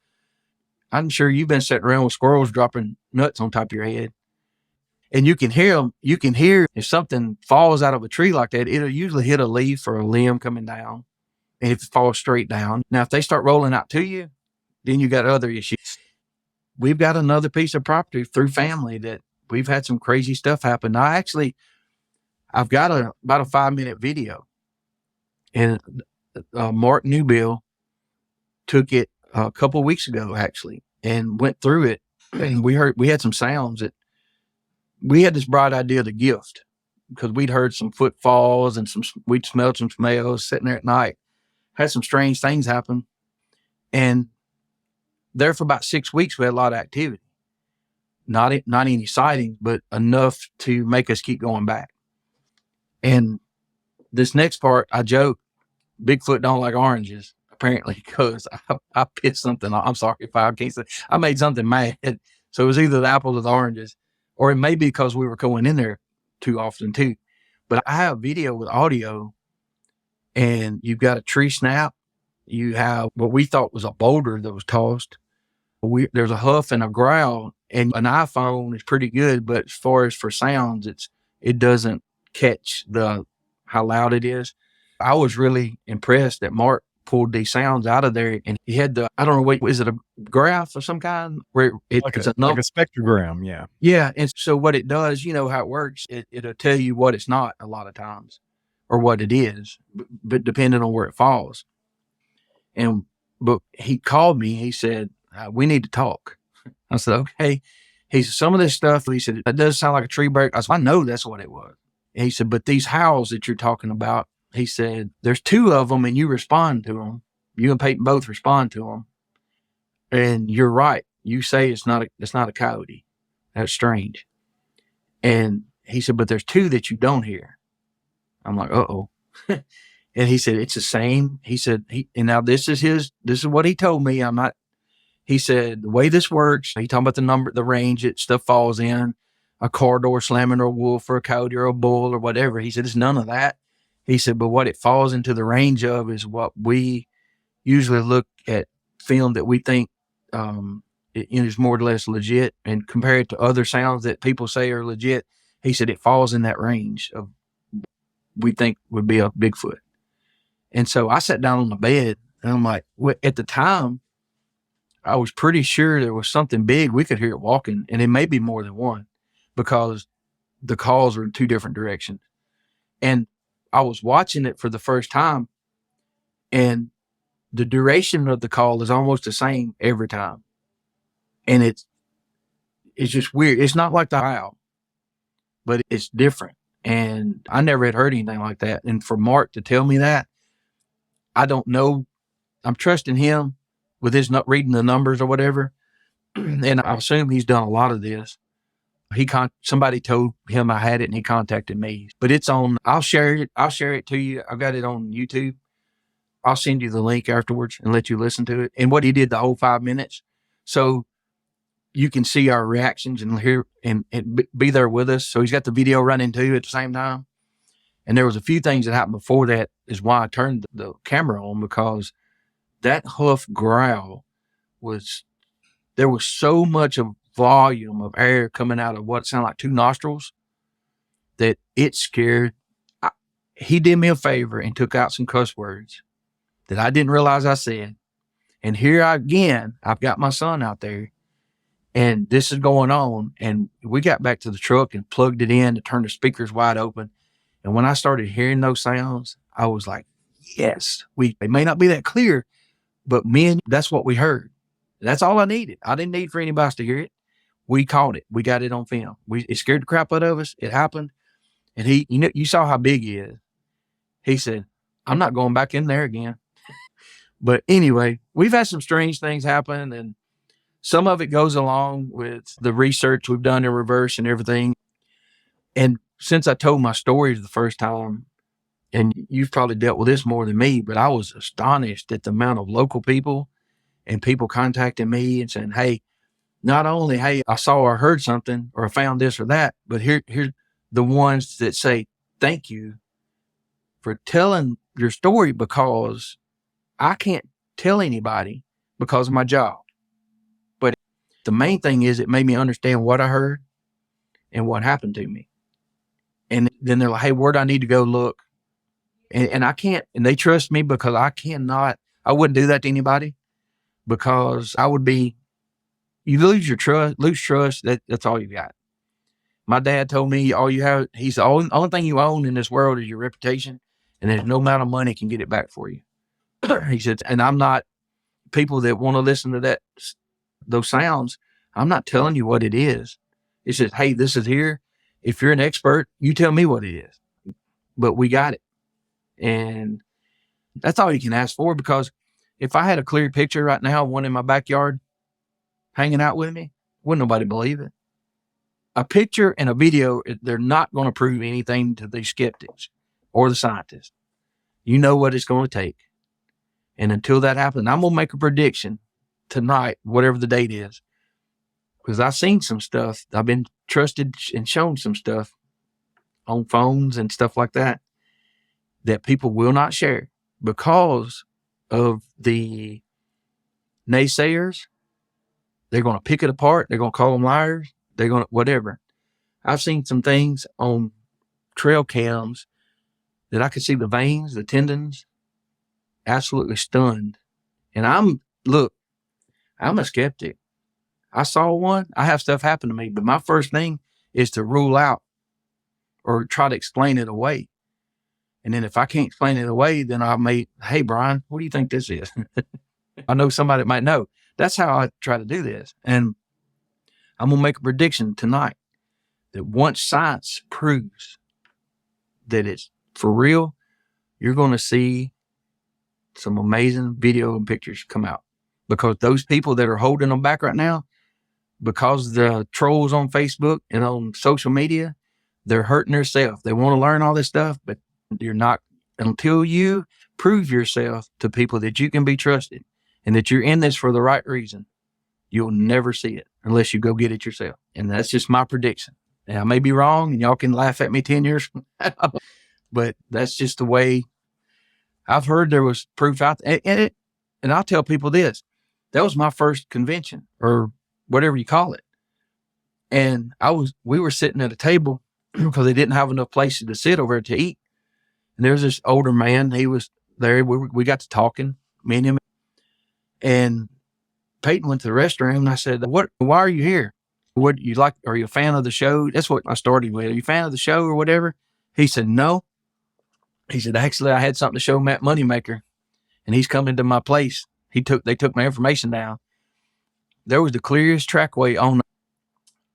I'm sure you've been sitting around with squirrels dropping nuts on top of your head. And you can hear them. You can hear if something falls out of a tree like that, it'll usually hit a leaf or a limb coming down. And if it falls straight down. Now, if they start rolling out to you, then you got other issues. We've got another piece of property through family that we've had some crazy stuff happen. I've got about a 5-minute video, and Mark Newbill took it a couple of weeks ago, actually, and went through it. And we had some sounds that we had this bright idea of the gift, because we'd heard some footfalls and we'd smelled some smells sitting there at night, had some strange things happen. And there for about 6 weeks, we had a lot of activity, not any sightings, but enough to make us keep going back. And this next part, I joke, Bigfoot don't like oranges, apparently, because I pissed something. I'm sorry if I can't say, I made something mad. So it was either the apples or the oranges, or it may be because we were going in there too often too. But I have video with audio, and you've got a tree snap. You have what we thought was a boulder that was tossed. There's a huff and a growl, and an iPhone is pretty good, but as far as for sounds, it doesn't catch how loud it is. I was really impressed that Mark pulled these sounds out of there, and he had I don't know, what is it, a graph of some kind where it's like a spectrogram. Yeah. Yeah. And so what it does, you know how it works. It'll tell you what it's not a lot of times, or what it is, but depending on where it falls. But he called me, he said, we need to talk. I said, okay. He said, some of this stuff, he said, that does sound like a tree break. I said, I know that's what it was. And he said, but these howls that you're talking about, he said, there's 2 of them, and you respond to them. You and Peyton both respond to them. And you're right. You say it's not a coyote. That's strange. And he said, but there's 2 that you don't hear. I'm like, uh-oh. And he said, it's the same. He said, and now this is what he told me. He said, the way this works, he talking about the range that stuff falls in, a car door slamming, or a wolf or a coyote or a bull or whatever. He said, it's none of that. He said, but what it falls into the range of is what we usually look at film that we think it is more or less legit, and compare it to other sounds that people say are legit. He said it falls in that range of we think would be a Bigfoot. And so I sat down on the bed and I'm like, at the time, I was pretty sure there was something big. We could hear it walking, and it may be more than one because the calls are in two different directions. And I was watching it for the first time, and the duration of the call is almost the same every time. And it's just weird. It's not like the owl, but it's different. And I never had heard anything like that. And for Mark to tell me that, I don't know. I'm trusting him with his not reading the numbers or whatever. And I assume he's done a lot of this. Somebody told him I had it and he contacted me. But it's on, I'll share it to you. I've got it on YouTube. I'll send you the link afterwards and let you listen to it. And what he did the whole 5 minutes. So you can see our reactions and hear and be there with us. So he's got the video running too at the same time. And there was a few things that happened before that is why I turned the camera on, because that hoof growl there was so much of volume of air coming out of what sounded like two nostrils that it scared. He did me a favor and took out some cuss words that I didn't realize I said. And here I've got my son out there and this is going on. And we got back to the truck and plugged it in to turn the speakers wide open. And when I started hearing those sounds, I was like, yes, it may not be that clear, but that's what we heard. That's all I needed. I didn't need for anybody else to hear it. We caught it. We got it on film. It scared the crap out of us. It happened. And you saw how big he is. He said, I'm not going back in there again. But anyway, we've had some strange things happen, and some of it goes along with the research we've done in reverse and everything. And since I told my stories the first time, and you've probably dealt with this more than me, but I was astonished at the amount of local people and people contacting me and saying, hey, not only, hey, I saw or heard something or I found this or that, but here's the ones that say, thank you for telling your story, because I can't tell anybody because of my job. But the main thing is it made me understand what I heard and what happened to me. And then they're like, hey, where do I need to go look? And I can't, and they trust me because I wouldn't do that to anybody, because you lose trust, that's all you got. My dad told me all you have, he's the only thing you own in this world is your reputation, and there's no amount of money can get it back for you. He said, and I'm not, people that want to listen to those sounds, I'm not telling you what it is. It says, hey, this is here. If you're an expert, you tell me what it is. But we got it. And that's all you can ask for, because if I had a clear picture right now, one in my backyard hanging out with me, wouldn't nobody believe it. A picture and a video, they're not going to prove anything to the skeptics or the scientists. You know what it's going to take. And until that happens, I'm going to make a prediction tonight, whatever the date is, because I've seen some stuff. I've been trusted and shown some stuff on phones and stuff like that people will not share because of the naysayers. They're going to pick it apart. They're going to call them liars. They're going to whatever. I've seen some things on trail cams that I could see the veins, the tendons, absolutely stunned. And I'm a skeptic. I saw one. I have stuff happen to me, but my first thing is to rule out or try to explain it away. And then if I can't explain it away, then hey, Brian, what do you think this is? I know somebody that might know. That's how I try to do this. And I'm going to make a prediction tonight that once science proves that it's for real, you're going to see some amazing video and pictures come out, because those people that are holding them back right now, because the trolls on Facebook and on social media, they're hurting themselves. They want to learn all this stuff, but you're not, until you prove yourself to people that you can be trusted and that you're in this for the right reason, you'll never see it unless you go get it yourself. And that's just my prediction. And I may be wrong, and y'all can laugh at me 10 years from now, but that's just the way. I've heard there was proof out there. And I'll tell people this. That was my first convention, or whatever you call it. And we were sitting at a table because they didn't have enough places to sit over to eat. And there was this older man. He was there. We got to talking, me and him. And Peyton went to the restroom, and I said, why are you here? What you like? Are you a fan of the show? That's what I started with. Are you a fan of the show or whatever? He said, no. He said, actually, I had something to show Matt Moneymaker, and he's coming to my place. They took my information down. There was the clearest trackway on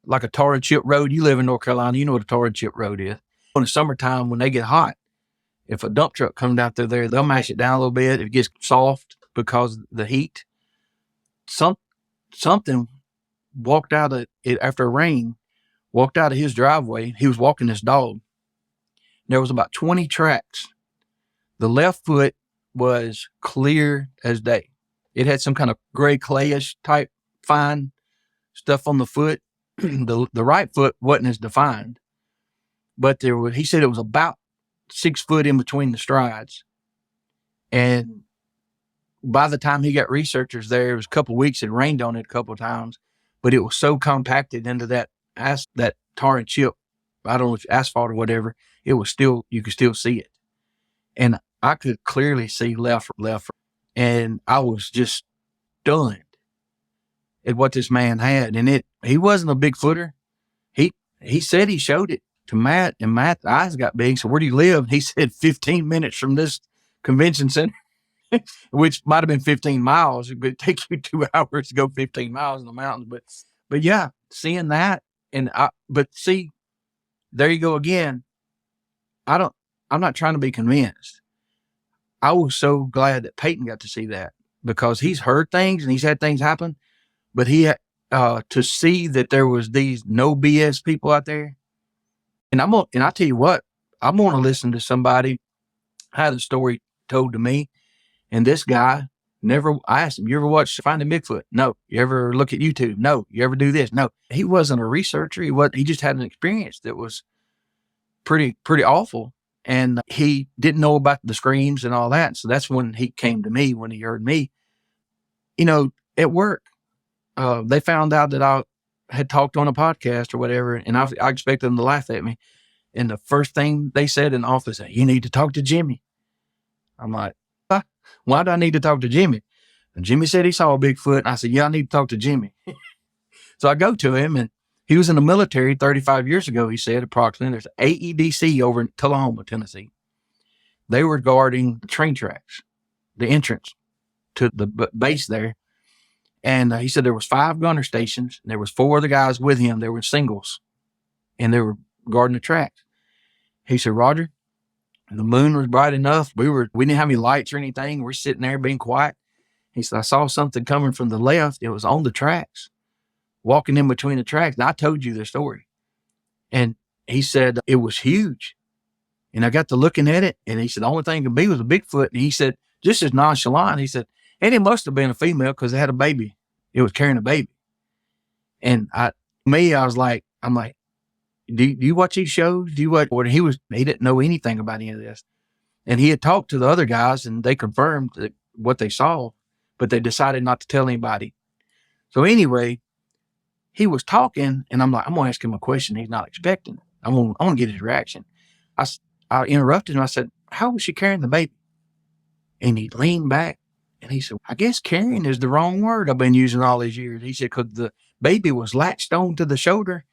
like a tar and chip road. You live in North Carolina, you know what a tar and chip road is. In the summertime, when they get hot, if a dump truck comes out there, they'll mash it down a little bit. It gets soft because of the heat. Something walked out of it after a rain, walked out of his driveway. He was walking his dog. There was about 20 tracks. The left foot was clear as day. It had some kind of gray clayish type fine stuff on the foot. The right foot wasn't as defined, but he said it was about 6 foot in between the strides. And by the time he got researchers there, it was a couple of weeks. It rained on it a couple of times, but it was so compacted into that tar and chip. I don't know if asphalt or whatever. It was you could still see it. And I could clearly see left. And I was just stunned at what this man had. And he wasn't a Bigfooter. He said he showed it to Matt, and Matt's eyes got big. So where do you live? He said 15 minutes from this convention center, which might have been 15 miles. It would take you 2 hours to go 15 miles in the mountains. But yeah, seeing that, but see, there you go again. I'm not trying to be convinced. I was so glad that Peyton got to see that, because he's heard things and he's had things happen, but to see that there was these no BS people out there. And I tell you what, I'm going to listen to somebody. I had a story told to me, and this guy I asked him, you ever watch Finding Bigfoot? No. You ever look at YouTube? No. You ever do this? No. He wasn't a researcher. He just had an experience that was pretty awful. And he didn't know about the screams and all that. So that's when he came to me, when he heard me, at work. They found out that I had talked on a podcast or whatever, and I expected them to laugh at me. And the first thing they said in the office, you need to talk to Jimmy. I'm like, why do I need to talk to Jimmy? And Jimmy said he saw a Bigfoot. And I said, yeah, I need to talk to Jimmy. So I go to him, and he was in the military 35 years ago, he said, approximately. There's AEDC over in Tullahoma, Tennessee. They were guarding the train tracks, the entrance to the base there. And he said there was 5 gunner stations, and there was 4 other guys with him. They were singles, and they were guarding the tracks. He said, Roger, the moon was bright enough. We didn't have any lights or anything. We're sitting there being quiet. He said, I saw something coming from the left. It was on the tracks, walking in between the tracks. And I told you the story. And he said, it was huge. And I got to looking at it, and he said, the only thing it could be was a Bigfoot. And he said, just as nonchalant, he said, and it must have been a female because it had a baby. It was carrying a baby. And I was like, do you watch these shows? Do you watch? He didn't know anything about any of this. And he had talked to the other guys, and they confirmed what they saw, but they decided not to tell anybody. So anyway, he was talking, and I'm like, I'm going to ask him a question he's not expecting. I want to get his reaction. I interrupted him. I said, how was she carrying the baby? And he leaned back, and he said, I guess carrying is the wrong word I've been using all these years. He said, because the baby was latched on to the shoulder,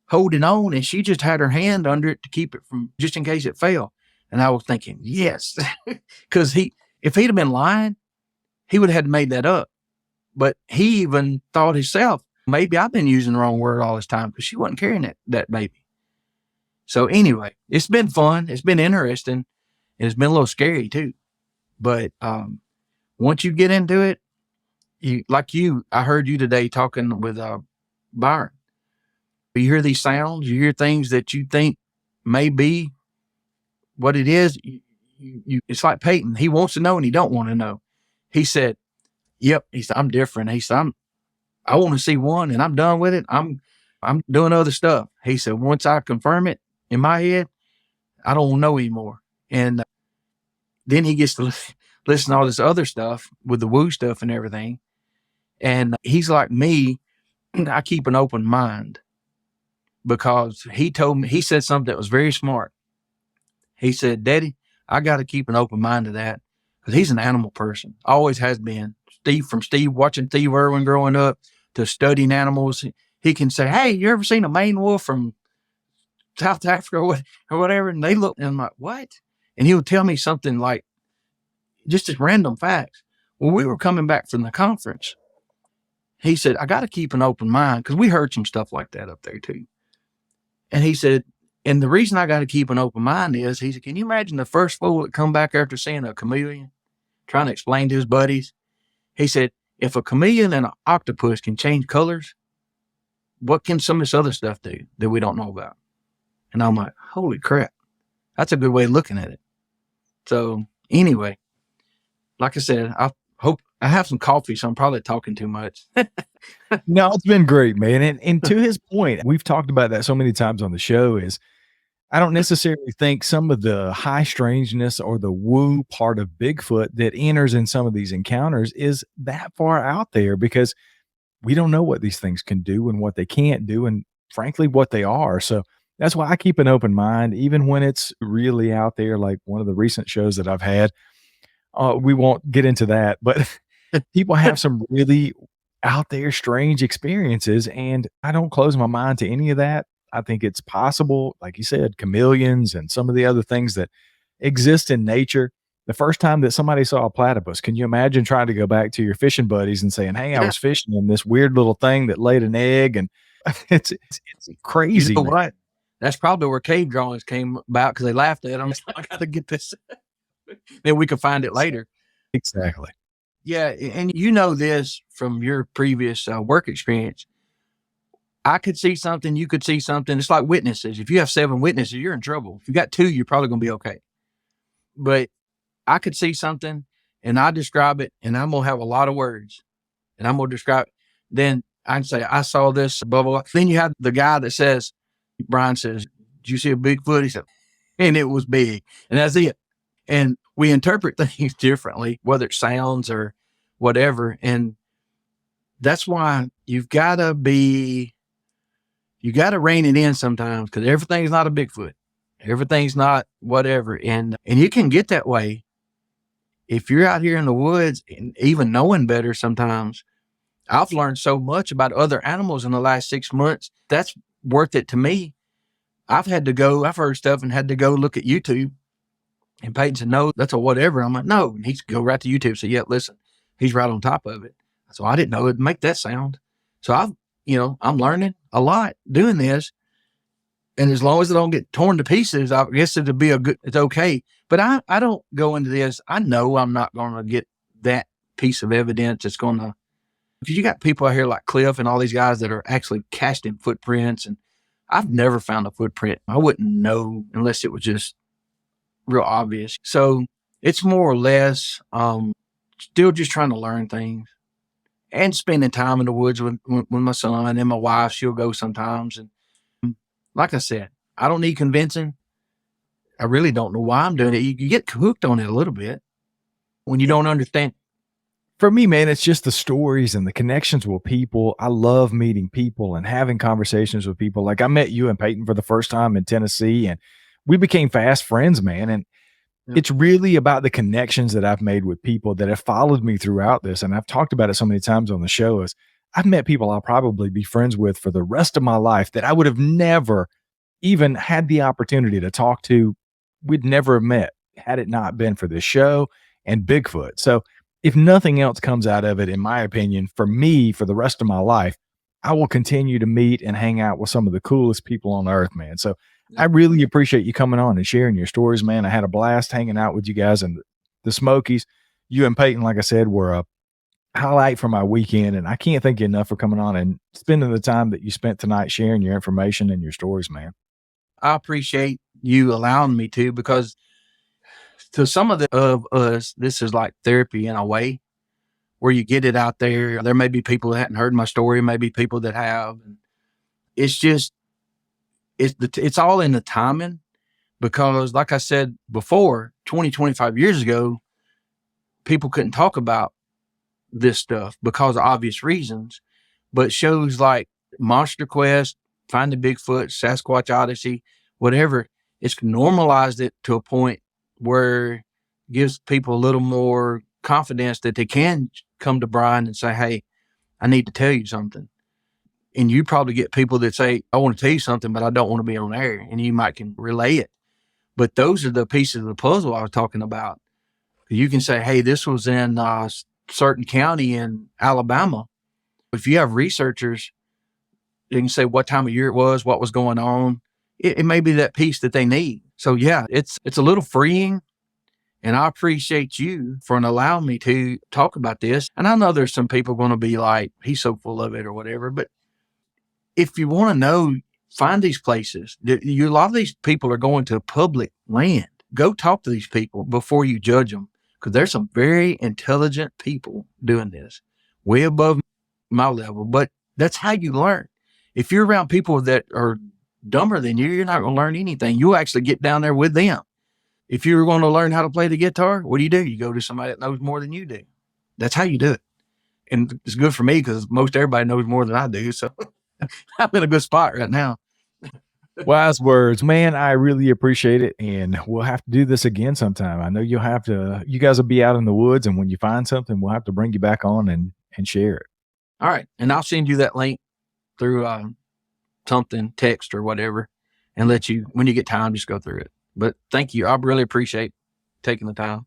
holding on, and she just had her hand under it to keep it from, just in case it fell. And I was thinking, yes, because if he'd have been lying, he would have had made that up. But he even thought himself, maybe I've been using the wrong word all this time, because she wasn't carrying that baby. So anyway, it's been fun. It's been interesting. And it's been a little scary too. But once you get into it, I heard you today talking with Byron. You hear these sounds, you hear things that you think may be what it is. It's like Peyton. He wants to know and he don't want to know. He said, yep. He said, I'm different. He said, I want to see one and I'm done with it. I'm doing other stuff. He said, once I confirm it in my head, I don't know anymore. And then he gets to listen to all this other stuff with the woo stuff and everything. And he's like me, I keep an open mind, because he said something that was very smart. He said, Daddy, I got to keep an open mind to that, because he's an animal person, always has been. Steve, watching Steve Irwin growing up to studying animals, he can say, hey, you ever seen a Maine wolf from South Africa or whatever? And they look, and I'm like, what? And he would tell me something like, just as random facts. When we were coming back from the conference, he said, I got to keep an open mind, because we heard some stuff like that up there too. And he said, and the reason I got to keep an open mind is, he said, can you imagine the first fool that come back after seeing a chameleon, trying to explain to his buddies? He said, if a chameleon and an octopus can change colors, what can some of this other stuff do that we don't know about? And I'm like, holy crap. That's a good way of looking at it. So anyway, like I said, I hope I have some coffee, so I'm probably talking too much. No, it's been great, man. And to his point, we've talked about that so many times on the show, is I don't necessarily think some of the high strangeness or the woo part of Bigfoot that enters in some of these encounters is that far out there, because we don't know what these things can do and what they can't do, and frankly, what they are. So that's why I keep an open mind, even when it's really out there, like one of the recent shows that I've had. We won't get into that, but people have some really out there strange experiences, and I don't close my mind to any of that. I think it's possible, like you said, chameleons and some of the other things that exist in nature. The first time that somebody saw a platypus, can you imagine trying to go back to your fishing buddies and saying, hey, I was fishing in this weird little thing that laid an egg? And it's crazy. You know what? That's probably where cave drawings came about, because they laughed at them. I got to get this. Then we could find it later. Exactly. Yeah. And you know this from your previous work experience. I could see something, you could see something. It's like witnesses. If you have 7 witnesses, you're in trouble. If you got 2, you're probably going to be okay. But I could see something and I describe it, and I'm going to have a lot of words, and I'm going to describe it. Then I'd say, I saw this, blah, blah, blah. Then you have the guy that says, Brian says, did you see a Bigfoot? He said, and it was big. And that's it. And we interpret things differently, whether it's sounds or whatever. And that's why you got to rein it in sometimes, because everything's not a Bigfoot. Everything's not whatever. And you can get that way if you're out here in the woods, and even knowing better sometimes. I've learned so much about other animals in the last 6 months. That's worth it to me. I've heard stuff and had to go look at YouTube. And Peyton said, no, that's a whatever. I'm like, no. And he'd go right to YouTube and say, yeah, listen, he's right on top of it. So I didn't know it'd make that sound. So I'm learning a lot doing this. And as long as I don't get torn to pieces, I guess it's okay. But I don't go into this. I know I'm not going to get that piece of evidence. It's going to, because you got people out here like Cliff and all these guys that are actually casting footprints. And I've never found a footprint. I wouldn't know unless it was just real obvious. So it's more or less still just trying to learn things and spending time in the woods with my son and my wife. She'll go sometimes. And like I said, I don't need convincing. I really don't know why I'm doing it. You get hooked on it a little bit when you don't understand. For me, man, it's just the stories and the connections with people. I love meeting people and having conversations with people. Like I met you and Peyton for the first time in Tennessee, and we became fast friends, man. And it's really about the connections that I've made with people that have followed me throughout this. And I've talked about it so many times on the show, is I've met people I'll probably be friends with for the rest of my life that I would have never even had the opportunity to talk to. We'd never have met had it not been for this show and Bigfoot. So if nothing else comes out of it, in my opinion, for me, for the rest of my life, I will continue to meet and hang out with some of the coolest people on earth, man. So I really appreciate you coming on and sharing your stories, man. I had a blast hanging out with you guys and the Smokies. You and Peyton, like I said, were a highlight for my weekend, and I can't thank you enough for coming on and spending the time that you spent tonight sharing your information and your stories, man. I appreciate you allowing me to, because to some of us, this is like therapy in a way, where you get it out there. There may be people that hadn't heard my story, maybe people that have. It's just, it's all in the timing, because like I said before, 20, 25 years ago, people couldn't talk about this stuff because of obvious reasons. But shows like Monster Quest, Finding Bigfoot, Sasquatch Odyssey, whatever, it's normalized it to a point where it gives people a little more confidence that they can come to Brian and say, hey, I need to tell you something. And you probably get people that say, I want to tell you something, but I don't want to be on air. And you might can relay it. But those are the pieces of the puzzle I was talking about. You can say, hey, this was in a certain county in Alabama. If you have researchers, you can say what time of year it was, what was going on. It may be that piece that they need. So yeah, it's a little freeing. And I appreciate you for allowing me to talk about this. And I know there's some people going to be like, he's so full of it or whatever. But if you want to know, find these places. A lot of these people are going to public land. Go talk to these people before you judge them, because there's some very intelligent people doing this, way above my level. But that's how you learn. If you're around people that are dumber than you, you're not going to learn anything. You'll actually get down there with them. If you're going to learn how to play the guitar, what do? You go to somebody that knows more than you do. That's how you do it. And it's good for me because most everybody knows more than I do. So I'm in a good spot right now. Wise words, man. I really appreciate it. And we'll have to do this again sometime. I know you guys will be out in the woods. And when you find something, we'll have to bring you back on and share it. All right. And I'll send you that link through something, text or whatever, and let you, when you get time, just go through it. But thank you. I really appreciate taking the time.